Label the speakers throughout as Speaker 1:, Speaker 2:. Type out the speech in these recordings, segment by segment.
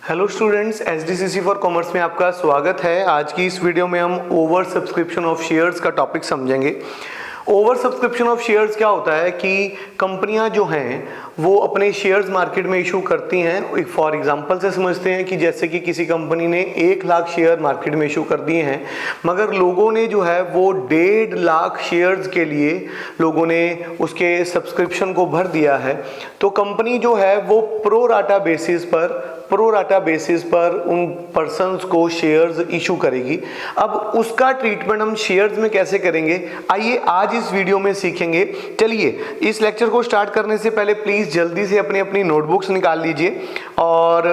Speaker 1: Hello students, एसडीसीसी for commerce में आपका स्वागत है। आज की इस वीडियो में हम ओवर सब्सक्रिप्शन ऑफ शेयर्स का टॉपिक समझेंगे। ओवर सब्सक्रिप्शन ऑफ शेयर्स क्या होता है कि कंपनियां जो हैं वो अपने शेयर्स मार्केट में इशू करती हैं। फॉर एग्जांपल से समझते हैं कि जैसे कि किसी कंपनी ने 1 लाख शेयर मार्केट में इशू कर दिए हैं, मगर लोगों ने जो है वो 1.5 लाख शेयर्स के लिए लोगों ने उसके सब्सक्रिप्शन को भर दिया है। तो कंपनी जो है वो प्रो राटा बेसिस पर उन पर्सन्स को शेयर्स इशू करेगी। अब उसका ट्रीटमेंट हम शेयर्स में कैसे करेंगे, आइए आज इस वीडियो में सीखेंगे। चलिए इस लेक्चर को स्टार्ट करने से पहले प्लीज जल्दी से अपनी नोटबुक्स निकाल लीजिए और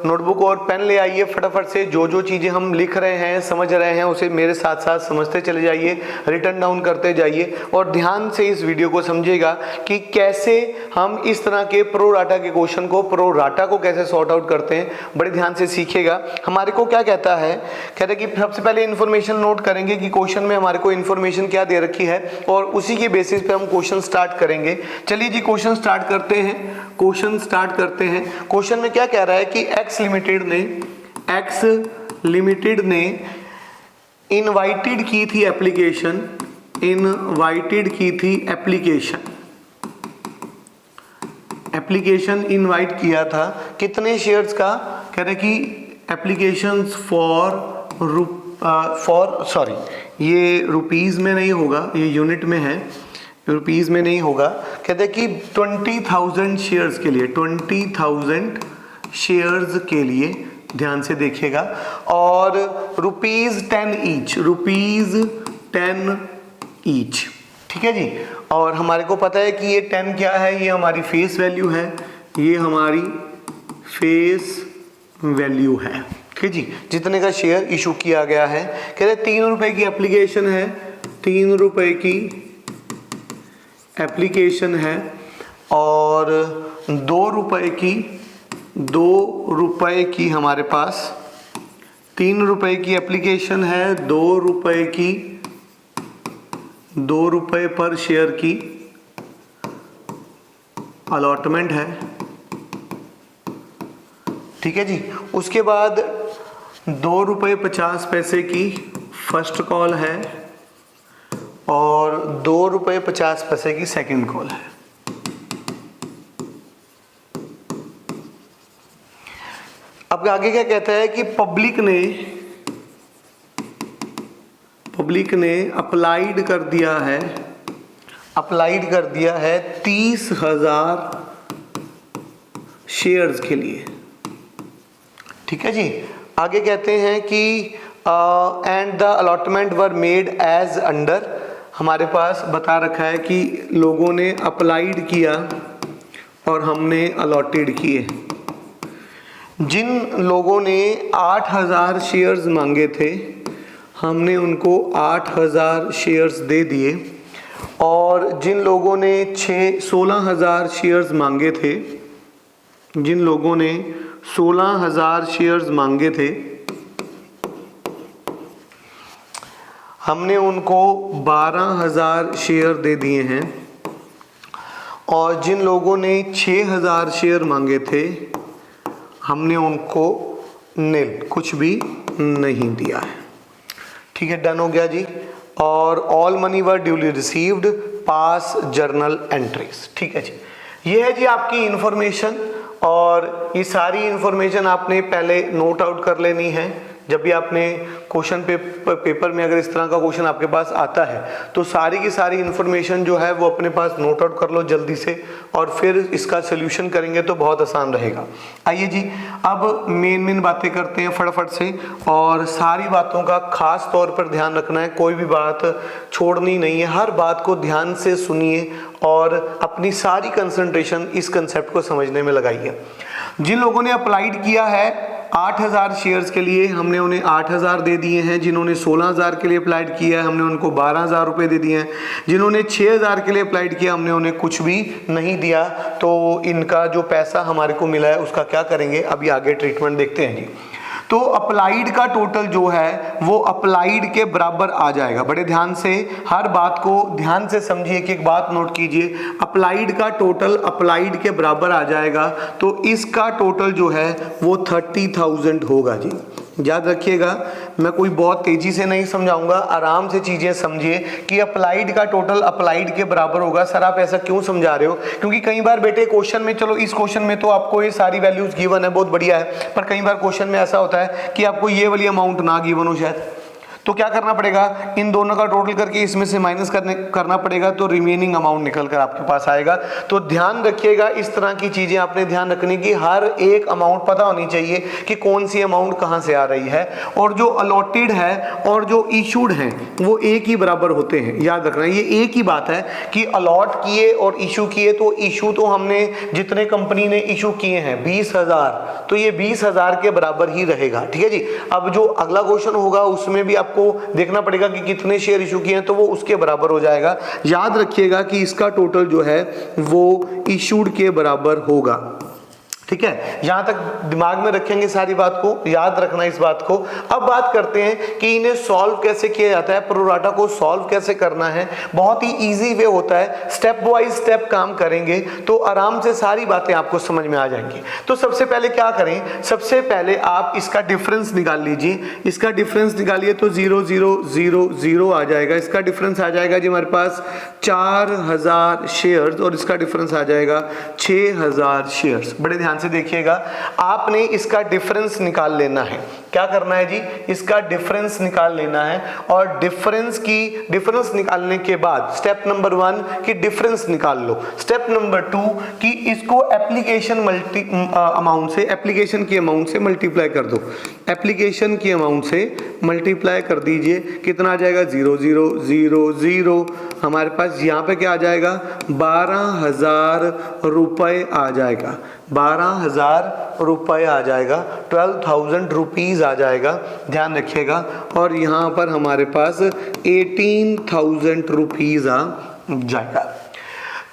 Speaker 1: नोटबुक और पेन ले आइए। फटाफट से जो जो चीजें हम लिख रहे हैं, समझ रहे हैं, उसे मेरे साथ साथ समझते चले जाइए, रिटन डाउन करते जाइए और ध्यान से इस वीडियो को समझिएगा कि कैसे हम इस तरह के प्रो राटा के क्वेश्चन को, प्रो राटा को कैसे सॉर्ट आउट करते हैं। बड़े ध्यान से सीखिएगा। हमारे को क्या कहता है, कहते हैं कि सबसे पहले इन्फॉर्मेशन नोट करेंगे कि क्वेश्चन में हमारे को इन्फॉर्मेशन क्या दे रखी है और उसी के बेसिस पे हम क्वेश्चन स्टार्ट करेंगे। चलिए जी क्वेश्चन स्टार्ट करते हैं। क्वेश्चन में क्या कह रहा है कि एक्स लिमिटेड ने इनवाइटेड की थी एप्लीकेशन इनवाइट किया था कितने शेयर्स का, कह रहे कि एप्लीकेशंस ये रुपीस में नहीं होगा, ये यूनिट में है, रुपीस में नहीं होगा। कहते हैं कि 20,000 शेयर्स के लिए, 20,000 शेयर्स के लिए ध्यान से देखिएगा, और रुपीस 10 ईच। ठीक है जी। और हमारे को पता है कि ये 10 क्या है, ये हमारी फेस वैल्यू है, ठीक है जी। जितने का शेयर इशू किया गया है, कहते हैं 3 रुपए की एप्लीकेशन है, 3 रुपए की एप्लीकेशन है और 2 रुपए की हमारे पास, 3 रुपए की एप्लीकेशन है, 2 रुपए पर शेयर की अलॉटमेंट है। ठीक है जी। उसके बाद 2 रुपए 50 पैसे की फर्स्ट कॉल है और 2 रुपए 50 पैसे की सेकंड कॉल है। अब आगे क्या कहता है कि पब्लिक ने अप्लाइड कर दिया है 30,000 शेयर्स के लिए। ठीक है जी। आगे कहते हैं कि and the allotment were made as under, हमारे पास बता रखा है कि लोगों ने अप्लाइड किया और हमने अलॉटेड किए। जिन लोगों ने 8,000 शेयर्स मांगे थे, हमने उनको 8,000 शेयर्स दे दिए, और जिन लोगों ने 16,000 शेयर्स मांगे थे, हमने उनको 12,000 शेयर दे दिए हैं, और जिन लोगों ने 6,000 शेयर मांगे थे, हमने उनको कुछ भी नहीं दिया है। ठीक है, डन हो गया जी। और all money were duly received, pass journal entries. ठीक है जी। ये है जी आपकी इंफॉर्मेशन, और ये सारी इंफॉर्मेशन आपने पहले नोट आउट कर लेनी है। जब भी आपने क्वेश्चन पेपर में अगर इस तरह का क्वेश्चन आपके पास आता है तो सारी की सारी इंफॉर्मेशन जो है वो अपने पास नोट आउट कर लो जल्दी से, और फिर इसका सोल्यूशन करेंगे तो बहुत आसान रहेगा। आइए जी अब मेन बातें करते हैं फटाफट से, और सारी बातों का खास तौर पर ध्यान रखना है, कोई भी बात छोड़नी नहीं है, हर बात को ध्यान से सुनिए और अपनी सारी कंसंट्रेशन इस कंसेप्ट को समझने में लगाइए। जिन लोगों ने अप्लाइड किया है 8,000 शेयर्स के लिए, हमने उन्हें 8,000 दे दिए हैं। जिन्होंने 16,000 के लिए अप्लाइड किया है, हमने उनको 12,000 रुपये दे दिए हैं। जिन्होंने 6,000 के लिए अप्लाइड किया, हमने उन्हें कुछ भी नहीं दिया। तो इनका जो पैसा हमारे को मिला है उसका क्या करेंगे, अभी आगे ट्रीटमेंट देखते हैं जी। तो अप्लाइड का टोटल जो है वो अप्लाइड के बराबर आ जाएगा। बड़े ध्यान से हर बात को ध्यान से समझिए, कि एक बात नोट कीजिए, अप्लाइड का टोटल अप्लाइड के बराबर आ जाएगा, तो इसका टोटल जो है वो 30,000 होगा जी। याद रखिएगा, मैं कोई बहुत तेजी से नहीं समझाऊंगा, आराम से चीजें समझिए कि अप्लाइड का टोटल अप्लाइड के बराबर होगा। सर आप ऐसा क्यों समझा रहे हो? क्योंकि कई बार बेटे क्वेश्चन में, चलो इस क्वेश्चन में तो आपको ये सारी वैल्यूज गिवन है, बहुत बढ़िया है, पर कई बार क्वेश्चन में ऐसा होता है कि आपको ये वाली अमाउंट ना गिवन हो शायद, तो क्या करना पड़ेगा, इन दोनों का टोटल करके इसमें से माइनस करना पड़ेगा, तो रिमेनिंग अमाउंट निकल कर आपके पास आएगा। तो ध्यान रखिएगा, इस तरह की चीजें आपने ध्यान रखनी की, हर एक अमाउंट पता होनी चाहिए कि कौन सी अमाउंट कहां से आ रही है, और जो अलॉटेड है और जो इशूड है वो एक ही बराबर होते हैं। याद रखना, ये एक ही बात है कि अलॉट किए और इशू किए, तो इशू तो हमने जितने कंपनी ने इशू किए हैं 20,000, तो ये 20,000 के बराबर ही रहेगा। ठीक है जी। अब जो अगला क्वेश्चन होगा उसमें भी को देखना पड़ेगा कि कितने शेयर इशू किए हैं, तो वो उसके बराबर हो जाएगा। याद रखिएगा कि इसका टोटल जो है वो इशूड के बराबर होगा। ठीक है, यहां तक दिमाग में रखेंगे, सारी बात को याद रखना इस बात को। अब बात करते हैं कि इन्हें सॉल्व कैसे किया जाता है, प्रोराटा को सॉल्व कैसे करना है। बहुत ही इजी वे होता है, स्टेप बाय स्टेप काम करेंगे तो आराम से सारी बातें आपको समझ में आ जाएंगी। तो सबसे पहले क्या करें, सबसे पहले आप इसका डिफरेंस निकाल लीजिए। इसका डिफरेंस निकालिए तो 0,0,0,0 आ जाएगा। इसका डिफरेंस आ जाएगा जी हमारे पास 4,000 शेयर्स, और इसका डिफरेंस आ जाएगा 6,000 शेयर्स। बड़े ध्यान से देखिएगा, आपने इसका डिफरेंस निकाल लेना है। क्या करना है जी, इसका डिफरेंस निकाल लेना है, और डिफरेंस निकालने के बाद स्टेप नंबर 1 कि डिफरेंस निकाल लो। स्टेप नंबर 2 कि इसको एप्लीकेशन अमाउंट से, एप्लीकेशन की अमाउंट से मल्टीप्लाई कर दो। एप्लीकेशन की अमाउंट से मल्टीप्लाई कर दीजिए, कितना आ जाएगा 0,0,0,0। हमारे पास यहाँ पे क्या आ जाएगा, 12,000 रुपए आ जाएगा। 12,000 रुपए आ जाएगा, 12,000 रुपीज आ जाएगा, ध्यान रखिएगा। और यहाँ पर हमारे पास 18,000 रुपीज आ जाएगा।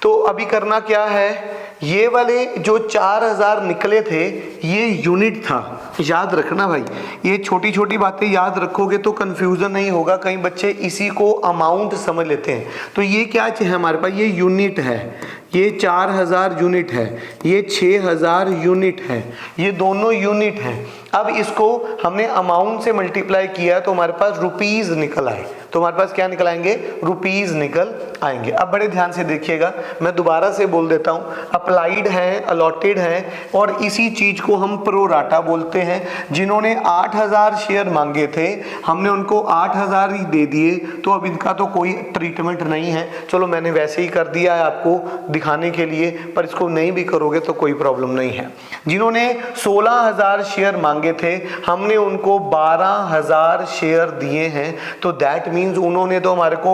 Speaker 1: तो अभी करना क्या है, ये वाले जो 4,000 निकले थे ये यूनिट था। याद रखना भाई, ये छोटी छोटी बातें याद रखोगे तो कंफ्यूजन नहीं होगा। कई बच्चे इसी को अमाउंट समझ लेते हैं। तो ये क्या है हमारे पास, ये यूनिट है, ये 4,000 यूनिट है, ये 6,000 यूनिट है, ये दोनों यूनिट हैं। अब इसको हमने अमाउंट से मल्टीप्लाई किया तो हमारे पास रुपीज निकल आए, तो हमारे पास क्या निकल आएंगे, रुपीज निकल आएंगे। अब बड़े ध्यान से देखिएगा, मैं दोबारा से बोल देता हूं, अप्लाइड है, अलॉटेड है, और इसी चीज को हम प्रोराटा बोलते हैं। जिन्होंने 8,000 शेयर मांगे थे हमने उनको 8,000 ही दे दिए, तो अब इनका तो कोई ट्रीटमेंट नहीं है। चलो मैंने वैसे ही कर दिया है आपको दिखाने के लिए, पर इसको नहीं भी करोगे तो कोई प्रॉब्लम नहीं है। जिन्होंने 16,000 शेयर मांगे थे हमने उनको 12,000 शेयर दिए हैं, तो दैट मीन्स उन्होंने तो हमारे को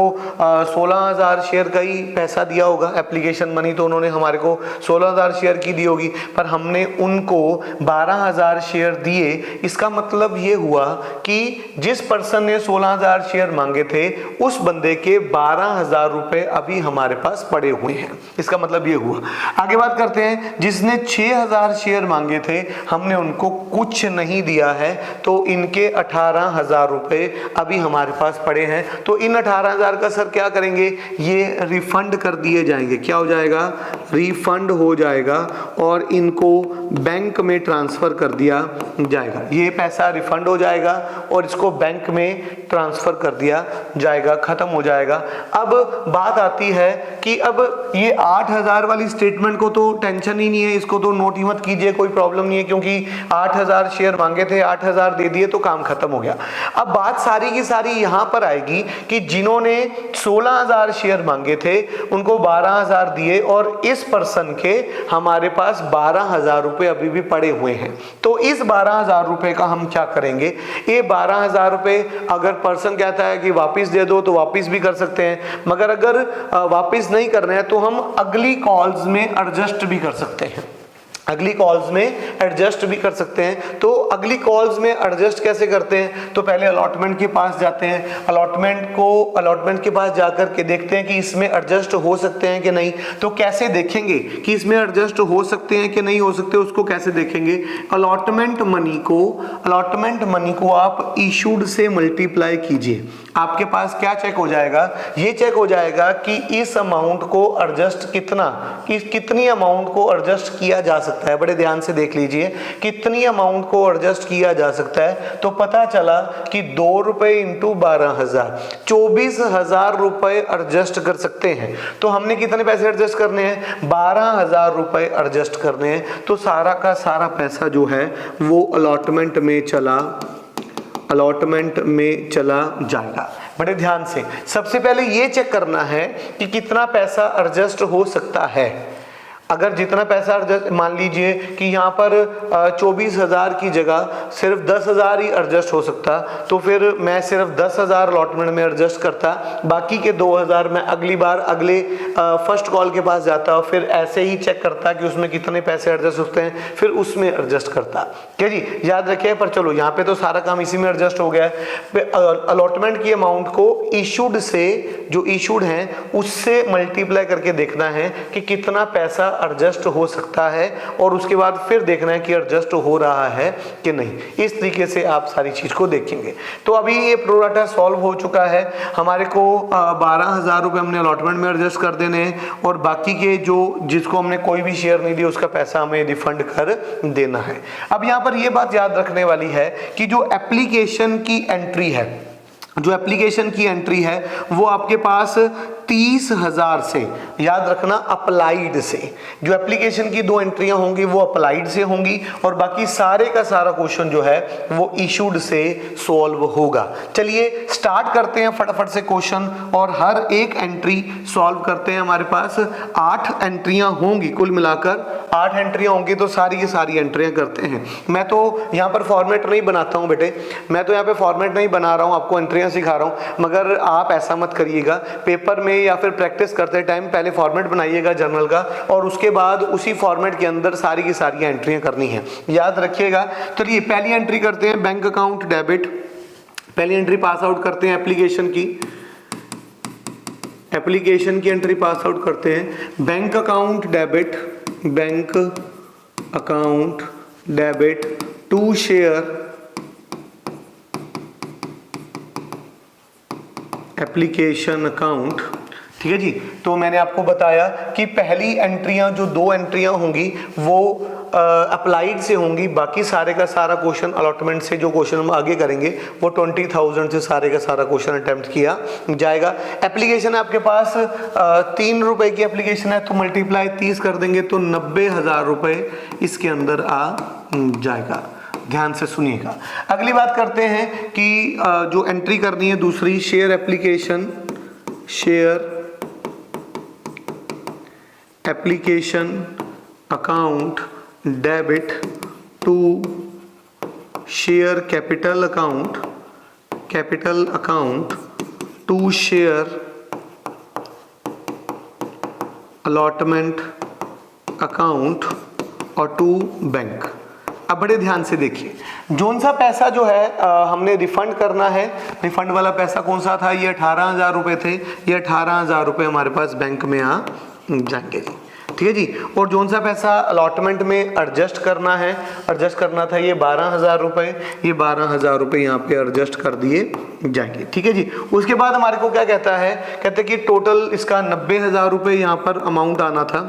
Speaker 1: 16,000 शेयर का ही पैसा दिया होगा, एप्लीकेशन मनी तो उन्होंने हमारे को 16,000 शेयर की दी होगी, पर हमने उनको 12,000 शेयर दिए। इसका मतलब ये हुआ कि जिस पर्सन ने 16,000 शेयर मांगे थे उस बंदे के 12,000 रुपए अभी हमारे पास पड़े हुए हैं। इसका मतलब ये हुआ। आगे बात करते हैं, जिसने 6,000 शेयर मांगे थे हमने उनको कुछ नहीं दिया है, तो इनके 18,000 रुपए अभी हमारे पास पड़े हैं। तो इन 18,000 का सर क्या करेंगे, ये रिफंड कर दिए जाएंगे। क्या हो जाएगा, रिफंड हो जाएगा, और इनको बैंक में ट्रांसफर कर दिया जाएगा। ये पैसा रिफंड हो जाएगा और इसको बैंक में ट्रांसफर कर दिया जाएगा, खत्म हो जाएगा। अब बात आती है कि अब ये 8,000 वाली स्टेटमेंट को तो टेंशन ही नहीं है, इसको तो नोट ही मत कीजिए, कोई प्रॉब्लम नहीं है, क्योंकि 8,000 शेयर मांगे थे, 8,000 दे दिए तो काम खत्म हो गया। अब बात सारी की सारी यहां पर आएगी कि जिन्होंने 16,000 शेयर मांगे थे उनको 12,000 दिए, और इस पर्सन के हमारे पास 12,000 रुपए अभी भी पड़े हुए हैं। तो इस 12,000 रुपए का हम क्या करेंगे, ये 12,000 रुपए अगर पर्सन कहता है कि वापस दे दो तो वापस भी कर सकते हैं, मगर अगर वापस नहीं करना है तो हम अगली कॉल्स में एडजस्ट भी कर सकते हैं। अगली कॉल्स में एडजस्ट भी कर सकते हैं। तो अगली कॉल्स में एडजस्ट कैसे करते हैं, तो पहले अलॉटमेंट के पास जाते हैं, अलॉटमेंट के पास जाकर के देखते हैं कि इसमें एडजस्ट हो सकते हैं कि नहीं। तो कैसे देखेंगे कि इसमें एडजस्ट हो सकते हैं कि नहीं हो सकते, उसको कैसे देखेंगे। अलॉटमेंट मनी को आप इशूड से मल्टीप्लाई कीजिए। आपके पास क्या चेक हो जाएगा, ये चेक हो जाएगा कि इस अमाउंट को एडजस्ट कितनी अमाउंट को एडजस्ट किया जा सकता है। बड़े ध्यान से देख लीजिए कितनी अमाउंट को एडजस्ट किया जा सकता है। तो पता चला कि 2 रुपए इंटू 12,000 24,000 रुपए एडजस्ट कर सकते हैं। तो हमने कितने पैसे एडजस्ट करने हैं, 12,000 रुपए एडजस्ट करने हैं। तो सारा का सारा पैसा जो है वो अलॉटमेंट में चला जाएगा। बड़े ध्यान से सबसे पहले ये चेक करना है कि कितना पैसा एडजस्ट हो सकता है। अगर जितना पैसा एडजस्ट, मान लीजिए कि यहाँ पर 24,000 की जगह सिर्फ 10,000 ही एडजस्ट हो सकता, तो फिर मैं सिर्फ 10,000 अलॉटमेंट में एडजस्ट करता, बाकी के 2,000 मैं अगली बार अगले फर्स्ट कॉल के पास जाता, फिर ऐसे ही चेक करता कि उसमें कितने पैसे एडजस्ट होते हैं, फिर उसमें एडजस्ट करता। क्या जी, याद रखिए। पर चलो यहाँ पे तो सारा काम इसी में एडजस्ट हो गया है। अलॉटमेंट की अमाउंट को इशूड से, जो इशूड हैं उससे मल्टीप्लाई करके देखना है कि कितना पैसा एडजस्ट हो सकता है, और उसके बाद फिर देखना है कि एडजस्ट हो रहा है कि नहीं। इस तरीके से आप सारी चीज को देखेंगे। तो अभी ये प्रोराटा सॉल्व हो चुका है। हमारे को 12,000 रुपए हमने अलॉटमेंट में एडजस्ट कर देने हैं, और बाकी के जो जिसको हमने कोई भी शेयर नहीं दिया उसका पैसा हमें रिफंड कर देना है। अब यहाँ पर ये बात याद रखने वाली है कि जो एप्लीकेशन की एंट्री है, वो आपके पास 30,000 से, याद रखना अप्लाइड से, जो एप्लीकेशन की 2 एंट्रियां होंगी वो अप्लाइड से होंगी, और बाकी सारे का सारा क्वेश्चन जो है वो इशूड से सॉल्व होगा। चलिए स्टार्ट करते हैं फटाफट से क्वेश्चन, और हर एक एंट्री सॉल्व करते हैं। हमारे पास 8 एंट्रियां होंगी, कुल मिलाकर 8 एंट्रियां होंगी, तो सारी की सारी एंट्रियां करते हैं। मैं तो यहाँ पर फॉर्मेट नहीं बनाता हूँ बेटे, मैं तो यहाँ पे फॉर्मेट नहीं बना रहा हूँ, आपको एंट्रियां सिखा रहा हूँ, मगर आप ऐसा मत करिएगा। पेपर में या फिर प्रैक्टिस करते टाइम पहले फॉर्मेट बनाइएगा जर्नल का, और उसके बाद उसी फॉर्मेट के अंदर सारी की सारी एंट्रियां करनी है, याद रखिएगा। चलिए पहली एंट्री करते हैं, बैंक अकाउंट डेबिट। पहली एंट्री पास आउट करते हैं, एप्लीकेशन की एंट्री पास आउट करते हैं। Bank account debit to share application account. ठीक है जी। तो मैंने आपको बताया कि पहली एंट्रियां, जो 2 एंट्रियां होंगी वो अप्लाइड से होंगी, बाकी सारे का सारा क्वेश्चन अलॉटमेंट से, जो क्वेश्चन हम आगे करेंगे वो 20,000 से सारे का सारा क्वेश्चन अटेम्प्ट किया जाएगा। एप्लीकेशन आपके पास 3 रुपए की एप्लीकेशन है, तो मल्टीप्लाई 30 कर देंगे तो 90,000 रुपए इसके अंदर आ जाएगा। ध्यान से सुनिएगा। अगली बात करते हैं कि जो एंट्री करनी है दूसरी, share application account debit to share capital account to share allotment account और टू बैंक। अब बड़े ध्यान से देखिए, जोन सा पैसा जो है हमने रिफंड करना है, रिफंड वाला पैसा कौन सा था, ये 18,000 रुपए थे। ये 18,000 रुपए हमारे पास बैंक में आ जाएंगे जी। ठीक है जी। और जोन सा पैसा अलॉटमेंट में एडजस्ट करना था, ये 12,000 रुपए, ये 12,000 रुपए यहाँ पे एडजस्ट कर दिए जाएंगे। ठीक है जी। उसके बाद हमारे को क्या कहता है, कहते हैं कि टोटल इसका 90,000 रुपए यहाँ पर अमाउंट आना था।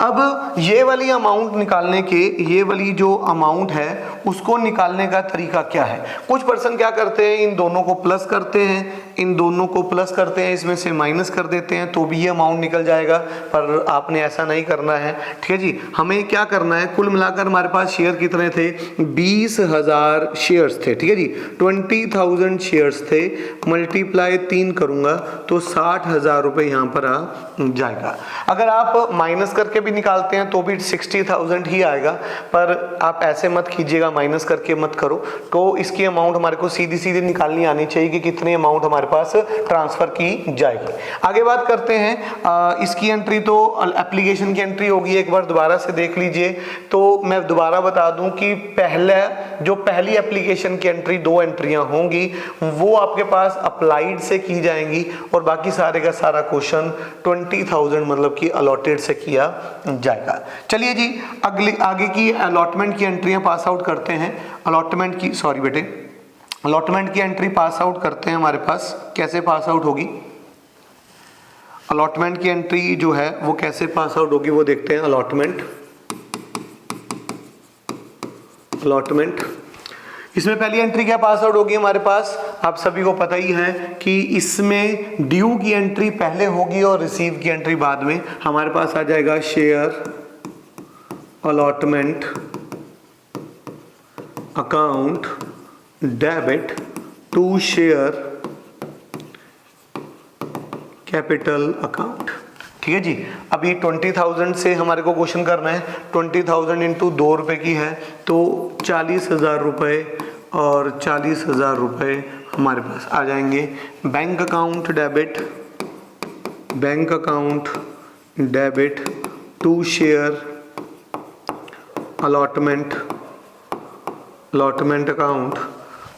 Speaker 1: अब ये वाली अमाउंट निकालने के, ये वाली जो अमाउंट है उसको निकालने का तरीका क्या है। कुछ पर्सन क्या करते हैं, इन दोनों को प्लस करते हैं, इसमें से माइनस कर देते हैं, तो भी ये अमाउंट निकल जाएगा। पर आपने ऐसा नहीं करना है। ठीक है जी। हमें क्या करना है, कुल मिलाकर हमारे पास शेयर कितने थे, 20,000 शेयर्स थे। ठीक है जी। 20,000 शेयर्स थे, मल्टीप्लाई 3 करूंगा तो 60,000 रुपए यहाँ पर आ जाएगा। अगर आप माइनस करके भी निकालते हैं तो भी 60,000 ही आएगा, पर आप ऐसे मत कीजिएगा, माइनस करके मत करो। तो इसकी अमाउंट हमारे को सीधी सीधी निकालनी आनी चाहिए कि कितनी अमाउंट हमारे हमारे पास ट्रांसफर की जाएगी। आगे बात करते हैं इसकी एंट्री तो एप्लीकेशन की एंट्री होगी, एक बार दोबारा से देख लीजिए। तो मैं दोबारा बता दूं कि पहली एप्लीकेशन की एंट्री 2 एंट्रियां होंगी, वो आपके पास अप्लाइड से की जाएंगी और बाकी सारे का सारा क्वेश्चन 20,000 मतलब कि अलॉटेड से किया जाएगा। चलिए जी आगे की अलॉटमेंट की एंट्रियां पास आउट करते हैं। अलॉटमेंट की एंट्री पास आउट करते हैं। हमारे पास कैसे पास आउट होगी, अलॉटमेंट की एंट्री जो है वो कैसे पास आउट होगी वो देखते हैं। अलॉटमेंट इसमें पहली एंट्री क्या पास आउट होगी हमारे पास, आप सभी को पता ही है कि इसमें ड्यू की एंट्री पहले होगी और रिसीव की एंट्री बाद में। हमारे पास आ जाएगा share allotment account debit to share capital account. ठीक है जी। अभी 20,000 से हमारे को क्वेश्चन करना है, 20,000 इंटू 2 रुपए की है तो 40,000 रुपए और 40,000 रुपए हमारे पास आ जाएंगे। Bank account debit to share allotment account.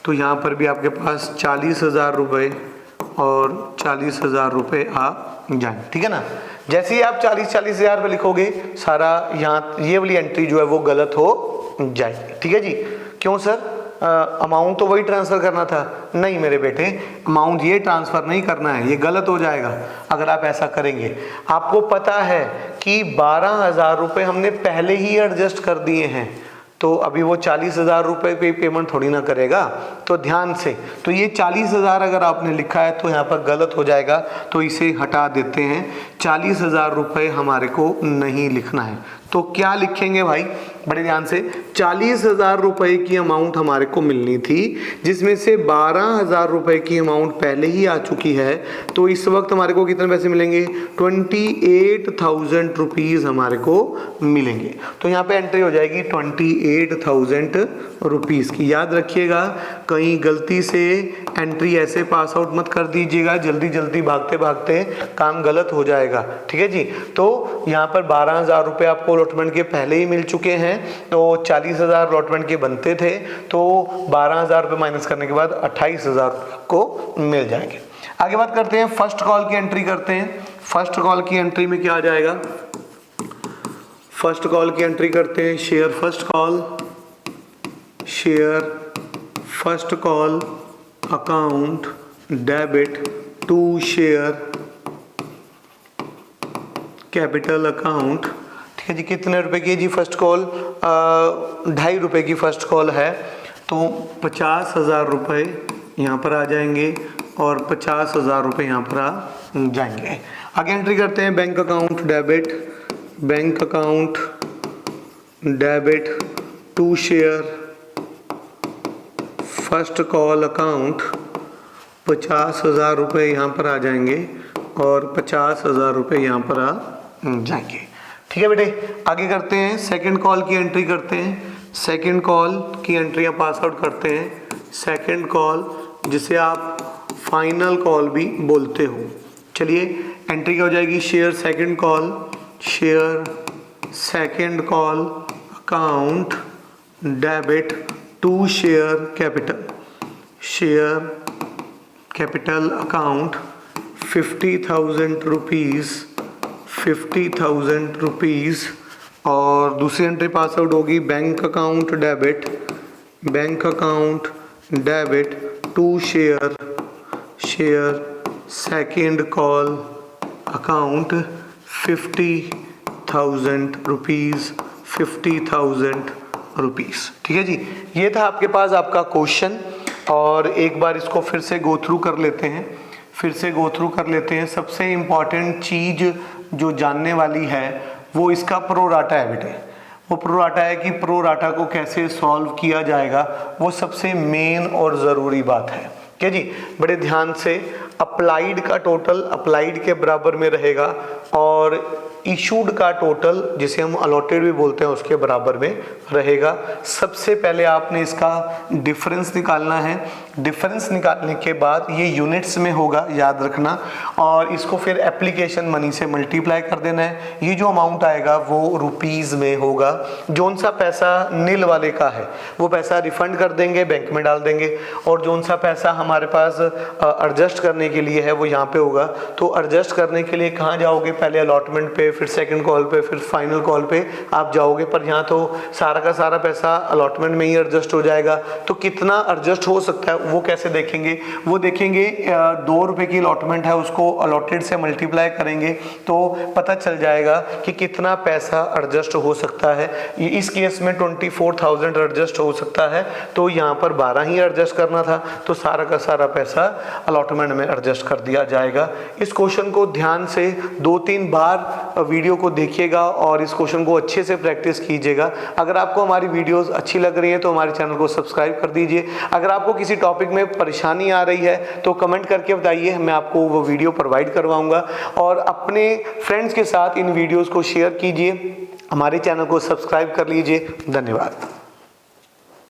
Speaker 1: तो यहाँ पर भी आपके पास 40,000 रुपए और 40,000 रुपए आ जाएंगे। ठीक है ना। जैसे ही आप 40,000 रुपए लिखोगे सारा यहाँ ये वाली एंट्री जो है वो गलत हो जाएगी। ठीक है जी। क्यों सर, अमाउंट तो वही ट्रांसफर करना था। नहीं मेरे बेटे, अमाउंट ये ट्रांसफर नहीं करना है, ये गलत हो जाएगा अगर आप ऐसा करेंगे। आपको पता है कि 12,000 रुपए हमने पहले ही एडजस्ट कर दिए हैं, तो अभी वो 40,000 रुपए पे पेमेंट थोड़ी ना करेगा। तो ध्यान से, तो ये 40,000 अगर आपने लिखा है तो यहाँ पर गलत हो जाएगा, तो इसे हटा देते हैं। 40,000 रुपए हमारे को नहीं लिखना है, तो क्या लिखेंगे भाई, बड़े ध्यान से। 40,000 रुपए की अमाउंट हमारे को मिलनी थी, जिसमें से 12,000 रुपए की अमाउंट पहले ही आ चुकी है, तो इस वक्त हमारे को कितने पैसे मिलेंगे, 28,000 रुपीज हमारे को मिलेंगे। तो यहाँ पे एंट्री हो जाएगी 28,000 रुपीज की। याद रखिएगा, कहीं गलती से एंट्री ऐसे पास आउट मत कर दीजिएगा, जल्दी जल्दी भागते भागते काम गलत हो जाएगा। ठीक है जी। तो यहाँ पर 12,000 रुपए आपको अलॉटमेंट के पहले ही मिल चुके हैं, तो 40,000 अलॉटमेंट के बनते थे, तो 12,000 रुपए माइनस करने के बाद 28,000 को मिल जाएंगे। आगे बात करते हैं, फर्स्ट कॉल की एंट्री करते हैं। फर्स्ट कॉल की एंट्री में क्या आ जाएगा, फर्स्ट कॉल की एंट्री करते हैं। Share first call account debit to share capital account. ठीक है जी। कितने रुपए की जी फर्स्ट कॉल, 2.5 रुपए की फर्स्ट कॉल है, तो 50,000 रुपए यहाँ पर आ जाएंगे और 50,000 रुपए यहाँ पर आ जाएंगे। आगे एंट्री करते हैं, bank account debit to share first call account. 50,000 रुपए यहाँ पर आ जाएंगे और 50,000 रुपए यहाँ पर आ जाएंगे। ठीक है बेटे। आगे करते हैं, सेकंड कॉल की एंट्री करते हैं। सेकंड कॉल की एंट्रियाँ पास आउट करते हैं। सेकंड कॉल जिसे आप फाइनल कॉल भी बोलते हो। चलिए एंट्री क्या हो जाएगी, share second call account debit to share capital account 50,000 rupees. और दूसरी एंट्री पास आउट होगी, bank account debit to share second call account 50,000 rupees. ठीक है जी। ये था आपके पास आपका क्वेश्चन, और एक बार इसको फिर से गो थ्रू कर लेते हैं। सबसे इम्पॉर्टेंट चीज़ जो जानने वाली है वो इसका प्रोराटा है बेटे। वो प्रोराटा है कि प्रोराटा को कैसे सॉल्व किया जाएगा, वो सबसे मेन और ज़रूरी बात है। ठीक है जी। बड़े ध्यान से, अप्लाइड का टोटल अप्लाइड के बराबर में रहेगा और इशूड का टोटल जिसे हम अलॉटेड भी बोलते हैं उसके बराबर में रहेगा। सबसे पहले आपने इसका डिफरेंस निकालना है। डिफरेंस निकालने के बाद ये यूनिट्स में होगा, याद रखना, और इसको फिर एप्लीकेशन मनी से मल्टीप्लाई कर देना है। ये जो अमाउंट आएगा वो रुपीज़ में होगा। जोन सा पैसा नील वाले का है वो पैसा रिफंड कर देंगे, बैंक में डाल देंगे, और जोन सा पैसा हमारे पास एडजस्ट करने के लिए है वो यहाँ पे होगा। तो एडजस्ट करने के लिए कहाँ जाओगे, पहले अलॉटमेंट पे, फिर सेकंड कॉल पे, फिर फाइनल कॉल पे आप जाओगे, पर यहाँ तो सारा का सारा पैसा अलॉटमेंट में ही एडजस्ट हो जाएगा। तो कितना एडजस्ट हो सकता है वो कैसे देखेंगे, वो देखेंगे 2 रुपए की अलॉटमेंट है, उसको अलॉटेड से मल्टीप्लाई करेंगे तो पता चल जाएगा कि कितना पैसा एडजस्ट हो सकता है। इस केस में 24,000 एडजस्ट हो सकता है, तो यहाँ पर 12 ही एडजस्ट करना था, तो सारा का सारा पैसा अलॉटमेंट में एडजस्ट कर दिया जाएगा। इस क्वेश्चन को ध्यान से 2-3 बार वीडियो को देखिएगा और इस क्वेश्चन को अच्छे से प्रैक्टिस कीजिएगा। अगर आपको हमारी वीडियोस अच्छी लग रही है तो हमारे चैनल को सब्सक्राइब कर दीजिए। अगर आपको किसी टॉपिक में परेशानी आ रही है तो कमेंट करके बताइए, मैं आपको वो वीडियो प्रोवाइड करवाऊंगा। और अपने फ्रेंड्स के साथ इन वीडियोस को शेयर कीजिए, हमारे चैनल को सब्सक्राइब कर लीजिए। धन्यवाद।